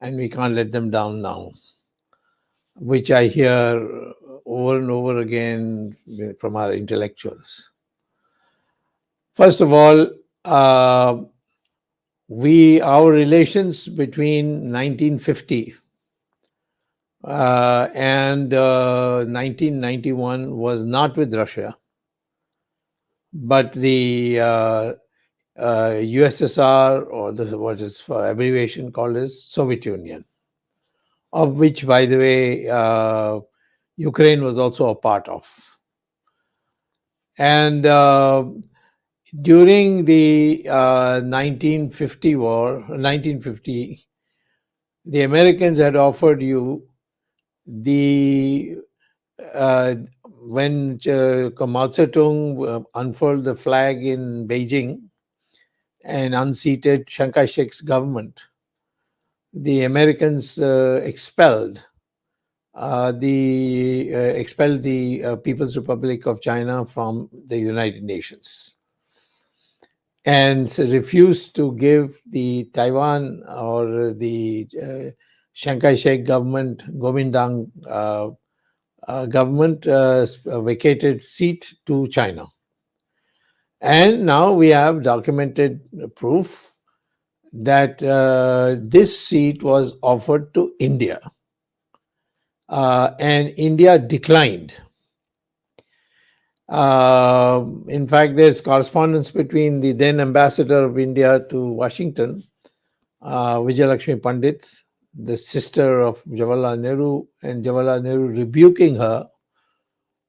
and we can't let them down now, which I hear over and over again from our intellectuals. First of all, our relations between 1950 and 1991 was not with Russia, but the USSR, or what is for abbreviation called as Soviet Union, of which, by the way, Ukraine was also a part of. And during the 1950 war, 1950, the Americans had offered you the when Mao Zedong unfurled the flag in Beijing and unseated Chiang Kai-shek's government, the Americans expelled the People's Republic of China from the United Nations, and refused to give the Taiwan or the Chiang Kai-shek government, Kuomintang government, vacated seat to China. And now we have documented proof that this seat was offered to India, and India declined. In fact, there's correspondence between the then ambassador of India to Washington, Vijayalakshmi Pandit, the sister of Jawaharlal Nehru, and Jawaharlal Nehru rebuking her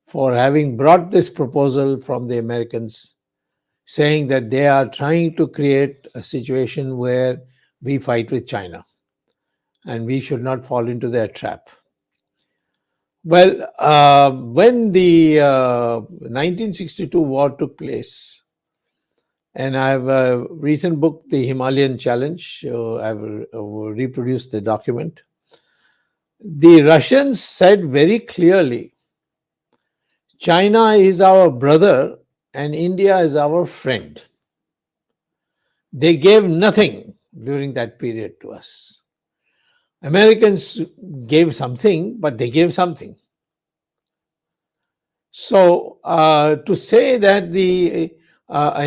for having brought this proposal from the Americans, saying that they are trying to create a situation where we fight with China and we should not fall into their trap. Well, when the 1962 war took place, and I have a recent book, The Himalayan Challenge, I've reproduced the document. The Russians said very clearly, China is our brother and India is our friend. They gave nothing during that period to us. Americans gave something, but they gave something. So to say that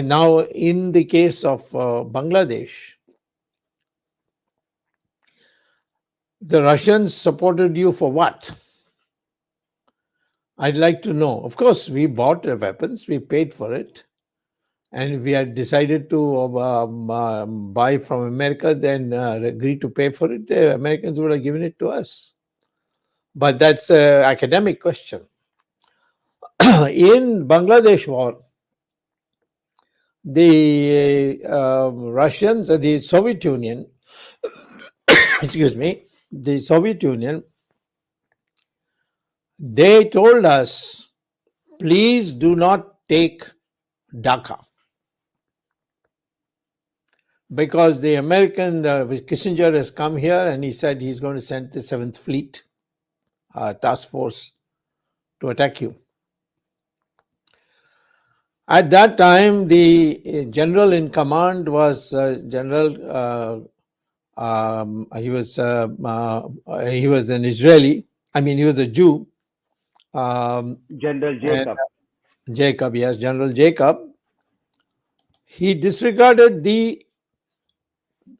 now in the case of Bangladesh, the Russians supported you for what? I'd like to know. Of course, we bought the weapons, we paid for it. And if we had decided to buy from America, then agreed to pay for it, the Americans would have given it to us. But that's an academic question. In Bangladesh war, the Russians, the Soviet Union, excuse me, the Soviet Union, they told us, please do not take Dhaka, because the American Kissinger has come here and he said he's going to send the 7th Fleet task force to attack you. At that time, the general in command was General. He was an Israeli. I mean, he was a Jew. General Jacob. Jacob, yes, General Jacob. He disregarded the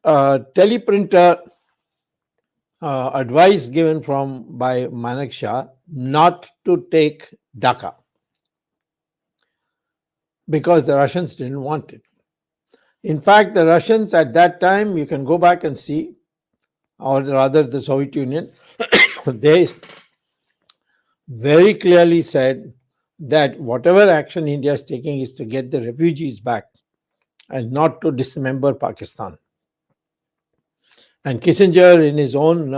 teleprinter advice given by Manak Shah not to take Dhaka, because the Russians didn't want it. In fact, the Russians at that time, you can go back and see, or rather the Soviet Union, they very clearly said that whatever action India is taking is to get the refugees back and not to dismember Pakistan. And Kissinger in his own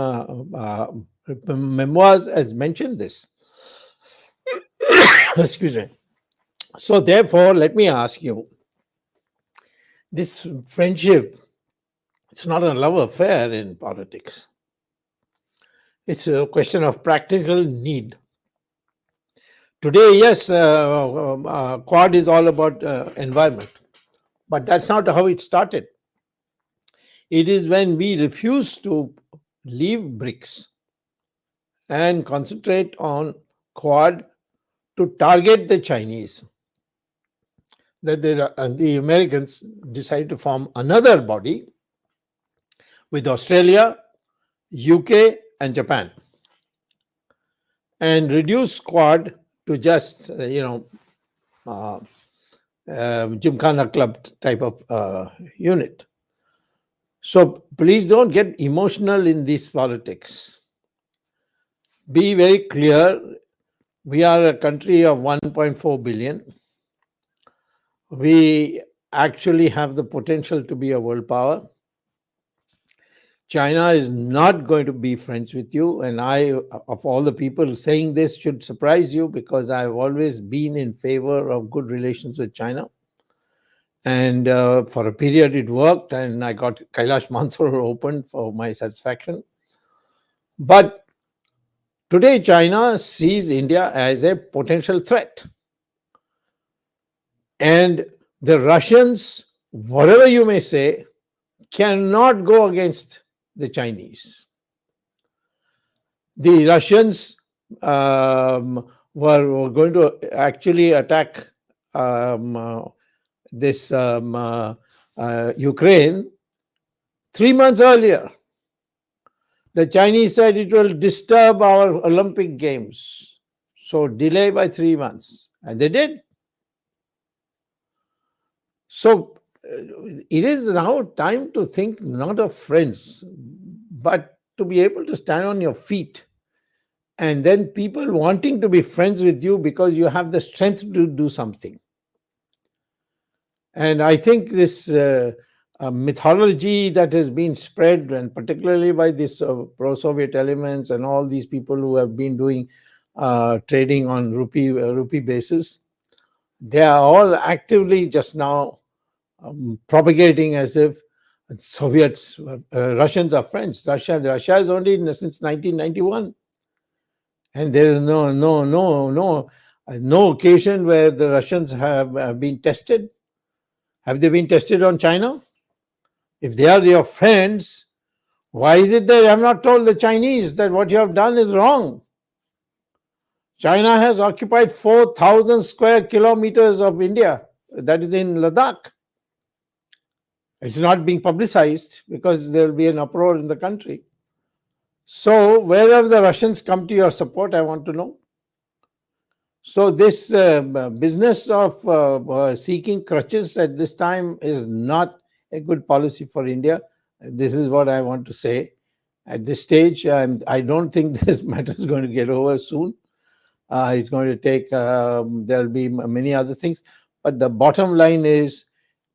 memoirs has mentioned this. Excuse me. So therefore, let me ask you, this friendship, it's not a love affair in politics. It's a question of practical need. Today, yes, Quad is all about environment, but that's not how it started. It is when we refused to leave BRICS and concentrate on Quad to target the Chinese that the Americans decided to form another body with Australia, UK, and Japan, and reduce Quad to just Gymkhana Club type of unit. So please don't get emotional in these politics. Be very clear. We are a country of 1.4 billion. We actually have the potential to be a world power. China is not going to be friends with you. And I, of all the people saying this, should surprise you, because I've always been in favor of good relations with China. And for a period it worked, and I got Kailash Mansarovar opened for my satisfaction. But today China sees India as a potential threat. And the Russians, whatever you may say, cannot go against the Chinese. The Russians were going to actually attack this Ukraine 3 months earlier. The Chinese said it will disturb our Olympic Games, so delay by 3 months, and they did. So it is now time to think not of friends, but to be able to stand on your feet, and then people wanting to be friends with you because you have the strength to do something. And I think this mythology that has been spread, and particularly by this pro-Soviet elements and all these people who have been doing trading on rupee basis, they are all actively just now propagating as if Soviets, Russians are friends. Russia is only since 1991, and there is no occasion where the Russians have been tested. Have they been tested on China? If they are your friends, why is it that you have not told the Chinese that what you have done is wrong? China has occupied 4,000 square kilometers of India, that is in Ladakh. It's not being publicized because there will be an uproar in the country. So wherever the Russians come to your support, I want to know. So this business of seeking crutches at this time is not a good policy for India. This is what I want to say. At this stage, I don't think this matter is going to get over soon. It's going to take, there'll be many other things. But the bottom line is,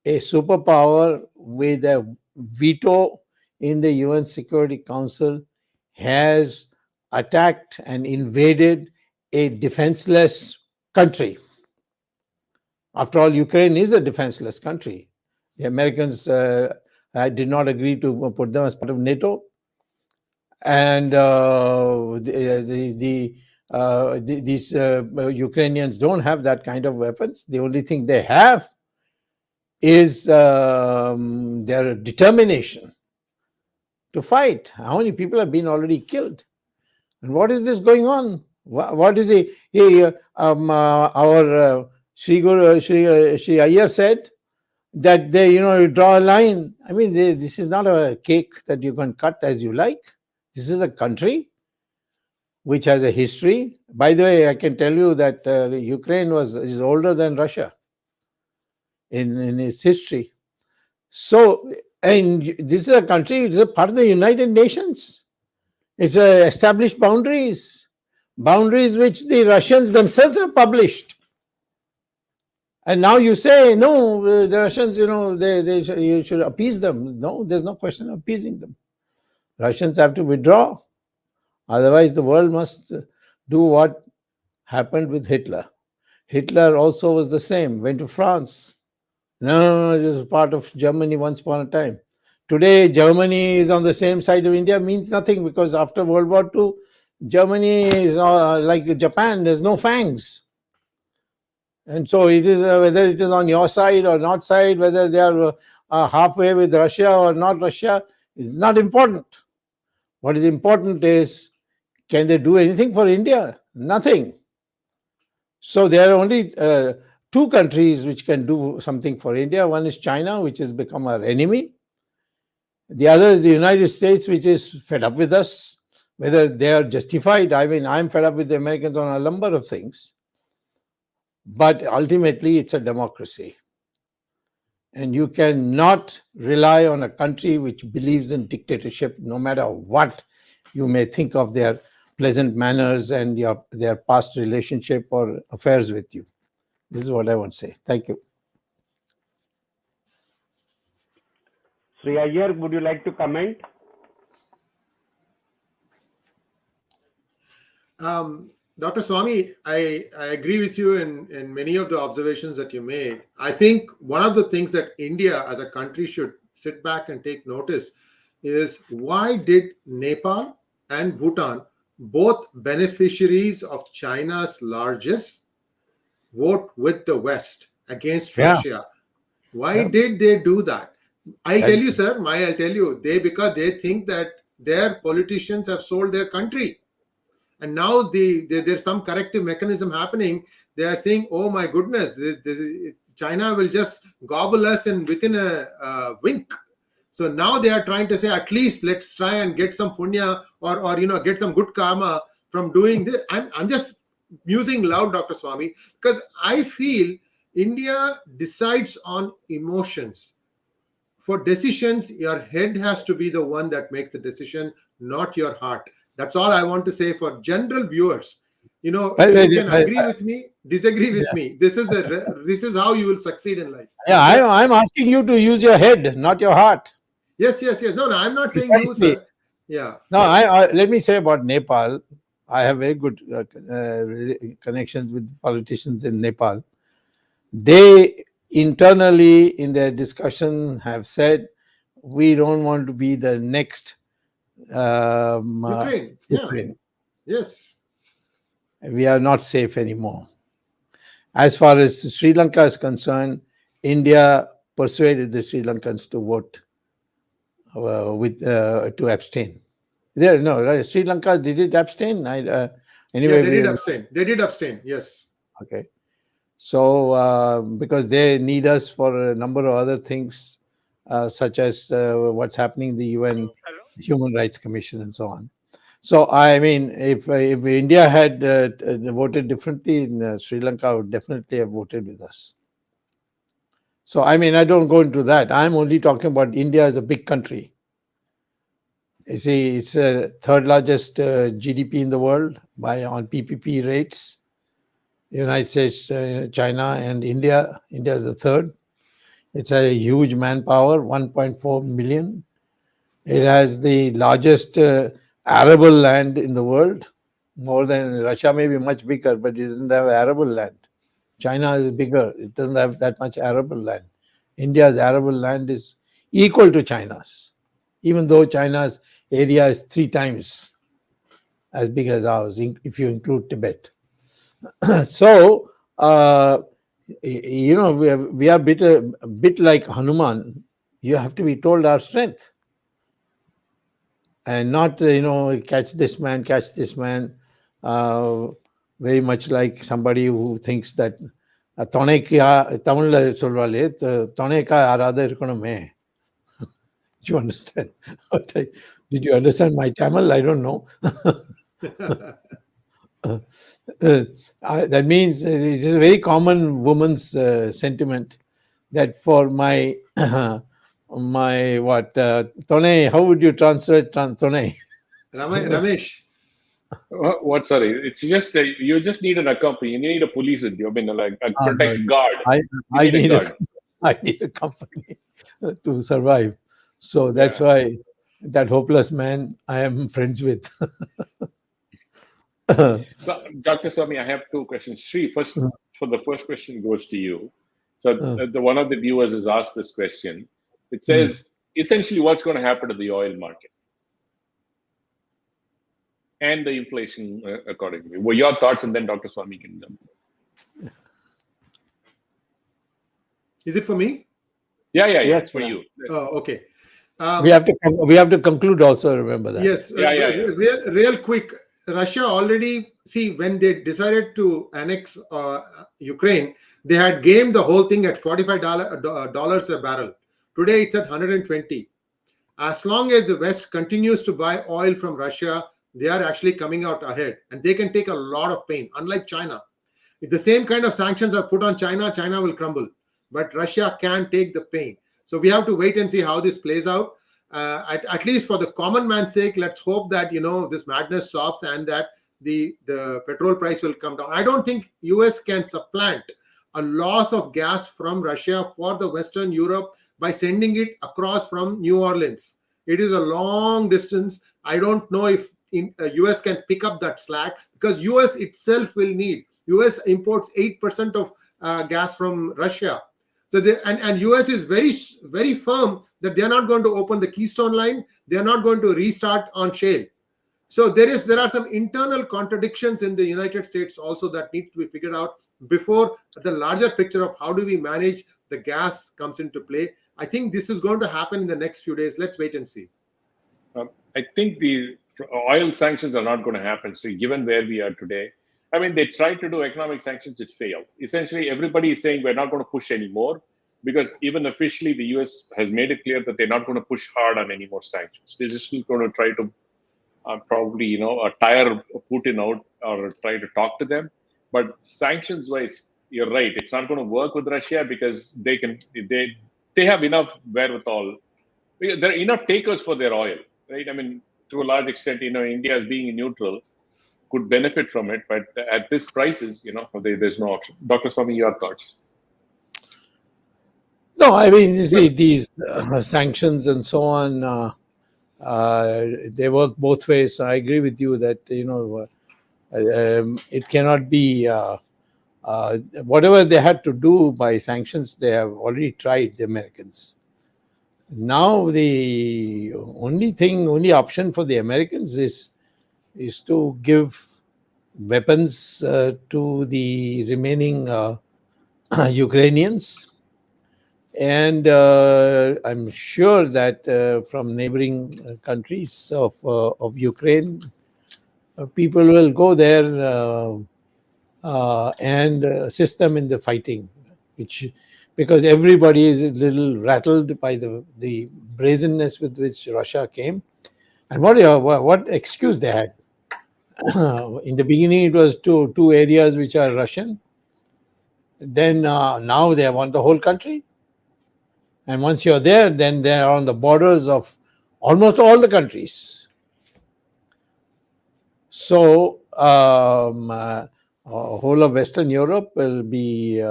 a superpower with a veto in the UN Security Council has attacked and invaded a defenseless country. After all, Ukraine is a defenseless country. The Americans did not agree to put them as part of NATO, and these Ukrainians don't have that kind of weapons. The only thing they have is their determination to fight. How many people have been already killed? And what is this going on? What is our Sri Iyer said that they, you draw a line. I mean, this is not a cake that you can cut as you like. This is a country which has a history. By the way, I can tell you that Ukraine is older than Russia in its history. So, and this is a country, it's a part of the United Nations. It's established boundaries which the Russians themselves have published. And now you say, no, the Russians, you should appease them. No, there's no question of appeasing them. Russians have to withdraw. Otherwise, the world must do what happened with Hitler. Hitler also was the same, went to France. No, it was part of Germany once upon a time. Today, Germany is on the same side of India means nothing, because after World War II, Germany is like Japan, there's no fangs. And so it is whether it is on your side or not side, whether they are halfway with Russia or not Russia, is not important. What is important is, can they do anything for India? Nothing. So there are only two countries which can do something for India. One is China, which has become our enemy. The other is the United States, which is fed up with us. Whether they are justified, I mean, I'm fed up with the Americans on a number of things. But ultimately, it's a democracy. And you cannot rely on a country which believes in dictatorship, no matter what you may think of their pleasant manners and their past relationship or affairs with you. This is what I want to say. Thank you. Sri Iyer, would you like to comment? Dr. Swamy, I agree with you in many of the observations that you made. I think one of the things that India as a country should sit back and take notice is, why did Nepal and Bhutan, both beneficiaries of China's largesse, vote with the West against Russia? Why did they do that? I'll tell you, sir, because they think that their politicians have sold their country. And now there's some corrective mechanism happening. They are saying, oh my goodness, China will just gobble us within a wink. So now they are trying to say, at least let's try and get some punya or get some good karma from doing this. I'm just musing loud, Dr. Swamy, because I feel India decides on emotions. For decisions, your head has to be the one that makes the decision, not your heart. That's all I want to say for general viewers. You can agree with me, disagree with me. This is how you will succeed in life. Yeah, I'm asking you to use your head, not your heart. Yes. No, I'm not saying you, sir. Yeah. No, let me say about Nepal. I have very good connections with politicians in Nepal. They internally in their discussion have said, we don't want to be the next Ukraine. Ukraine. Yes. We are not safe anymore. As far as Sri Lanka is concerned, India persuaded the Sri Lankans to vote to abstain. Sri Lanka, did it abstain? Anyway, they did abstain. They did abstain. Yes. Okay. So because they need us for a number of other things, such as what's happening in the UN Human Rights Commission and so on. So I mean, if India had voted differently in Sri Lanka, would definitely have voted with us. So I mean, I don't go into that. I'm only talking about India as a big country. You see, it's the third largest GDP in the world on PPP rates. United States, China, and India. India is the third. It's a huge manpower, 1.4 million. It has the largest arable land in the world. More than Russia, may be much bigger, but it doesn't have arable land. China is bigger. It doesn't have that much arable land. India's arable land is equal to China's, even though China's area is 3 times as big as ours, if you include Tibet. So, we are a bit like Hanuman. You have to be told our strength. And not, catch this man. Very much like somebody who thinks that Tamil solvale, toneka arada irkonume. Do you understand? Did you understand my Tamil? I don't know. That means it is a very common woman's sentiment that for my Tone, how would you translate Tone? Ramesh. What? Sorry, it's just you just need an accompaniment. You need a police with you. I mean, like a protect guard. I need a company to survive. So that's why that hopeless man I am friends with. Dr. Swamy, I have 2 questions. Sri, for the first question goes to you. So one of the viewers has asked this question. It says, essentially, what's going to happen to the oil market and the inflation accordingly? Well, your thoughts, and then Dr. Swamy can jump. Is it for me? Yeah, Yes, it's for sir. you. Oh, okay. We have to conclude also, remember that. Yes. Yeah. Real quick. Russia already, see, when they decided to annex Ukraine, they had gamed the whole thing at $45 a barrel. Today it's at 120. As long as the West continues to buy oil from Russia, they are actually coming out ahead, and they can take a lot of pain, unlike China. If the same kind of sanctions are put on China, China will crumble. But Russia can take the pain. So we have to wait and see how this plays out. At least for the common man's sake, let's hope that this madness stops and that the petrol price will come down. I don't think US can supplant a loss of gas from Russia for the Western Europe by sending it across from New Orleans. It is a long distance. I don't know if US can pick up that slack, because US itself will need. US imports 8% of gas from Russia. So and US is very, very firm that they are not going to open the Keystone line. They are not going to restart on shale. So there are some internal contradictions in the United States also that need to be figured out before the larger picture of how do we manage the gas comes into play. I think this is going to happen in the next few days. Let's wait and see. I think the oil sanctions are not going to happen. So given where we are today, I mean, they tried to do economic sanctions, it failed. Essentially, everybody is saying we're not going to push anymore, because even officially, the US has made it clear that they're not going to push hard on any more sanctions. They're just going to try to probably, tire Putin out or try to talk to them. But sanctions-wise, you're right. It's not going to work with Russia because they have enough wherewithal. There are enough takers for their oil, right? I mean, to a large extent, India as being neutral could benefit from it, but at this prices, there's no option. Dr. Swamy, your thoughts? No, I mean, you see, these sanctions and so on, they work both ways. I agree with you that, it cannot be, whatever they had to do by sanctions, they have already tried, the Americans. Now, the only option for the Americans is to give weapons to the remaining Ukrainians. And I'm sure that from neighboring countries of Ukraine, people will go there and assist them in the fighting, because everybody is a little rattled by the brazenness with which Russia came. And what excuse they had? In the beginning, it was two areas which are Russian. Then now they want the whole country. And once you're there, then they are on the borders of almost all the countries. So whole of Western Europe will be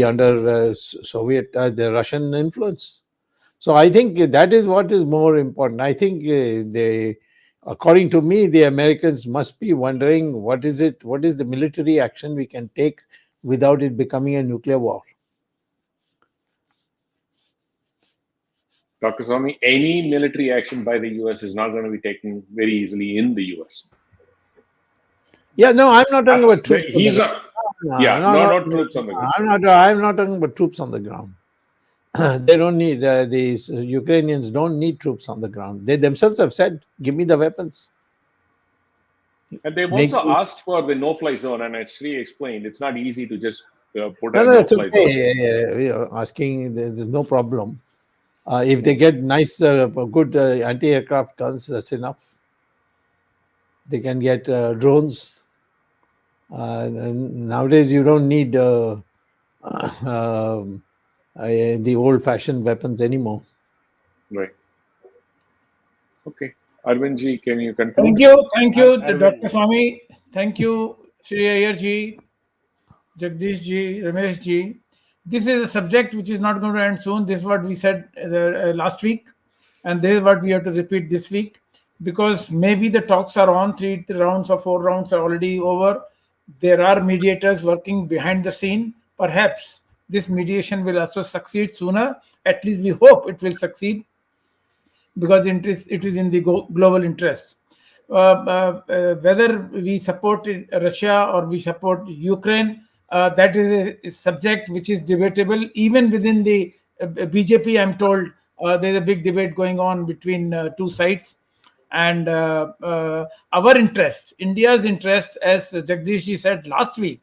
under Soviet, the Russian influence. So I think that is what is more important. I think according to me, the Americans must be wondering what is the military action we can take without it becoming a nuclear war. Dr. Swamy, any military action by the US is not going to be taken very easily in the US. Yeah, no, I'm not talking about troops. No troops on the ground. I'm not talking about troops on the ground. They don't need, these Ukrainians don't need troops on the ground. They themselves have said, give me the weapons. And they've also asked for the no-fly zone, and as Sri explained, it's not easy to just put a no-fly zone. We are asking, there's no problem. If they get nice, good anti-aircraft guns, that's enough. They can get drones. Nowadays, you don't need the old-fashioned weapons anymore. Right. Okay. 𝐒𝐰𝐚𝐦𝐲, can you conclude? Thank you, Dr. Swamy. Thank you, Sri Iyer-ji, Jagdish-ji, Ramesh-ji. This is a subject which is not going to end soon. This is what we said last week, and this is what we have to repeat this week, because maybe the talks are on, 3 rounds or 4 rounds are already over. There are mediators working behind the scene. Perhaps this mediation will also succeed sooner. At least we hope it will succeed, because it is in the global interest. Whether we support Russia or we support Ukraine, that is a subject which is debatable even within the BJP. I'm told there's a big debate going on between two sides. And our interest, India's interest, as Jagdish ji said last week,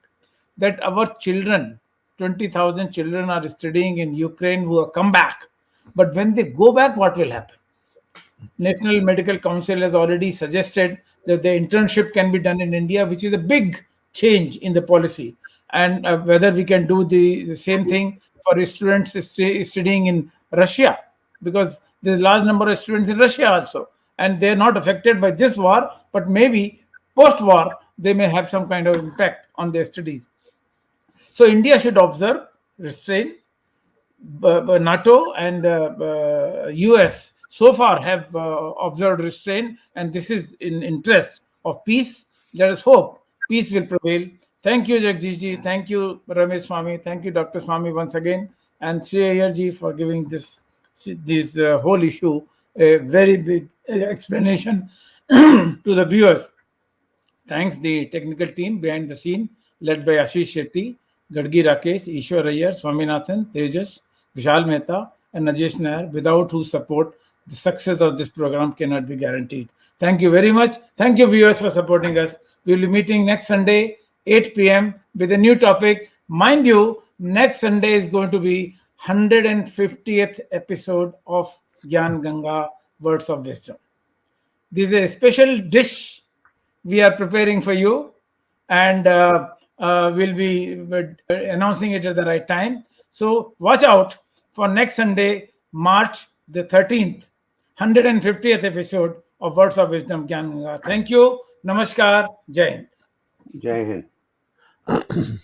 that our children, 20,000 children are studying in Ukraine who have come back. But when they go back, what will happen? National Medical Council has already suggested that the internship can be done in India, which is a big change in the policy. And whether we can do the same thing for students studying in Russia, because there's a large number of students in Russia also, and they're not affected by this war, but maybe post-war, they may have some kind of impact on their studies. So India should observe, restrain. NATO and US so far have observed restraint, and this is in interest of peace. Let us hope peace will prevail. Thank you, Jagdish ji. Thank you, Ramesh Swamy. Thank you, Dr. Swamy, once again, and Sri Iyer ji for giving this whole issue a very big explanation to the viewers. Thanks the technical team behind the scene, led by Ashish Shetty, Gadgi Rakesh, Ishwar Iyer, Swaminathan, Tejas, Vishal Mehta, and Najesh Nair, without whose support, the success of this program cannot be guaranteed. Thank you very much. Thank you, viewers, for supporting us. We will be meeting next Sunday, 8 p.m. with a new topic. Mind you, next Sunday is going to be 150th episode of Gyan Ganga, Words of Wisdom. This is a special dish we are preparing for you, and we'll be announcing it at the right time. So watch out for next Sunday, March the 13th, 150th episode of Words of Wisdom, Gyan Ganga. Thank you. Namaskar. Jai Hind. Jai Hind.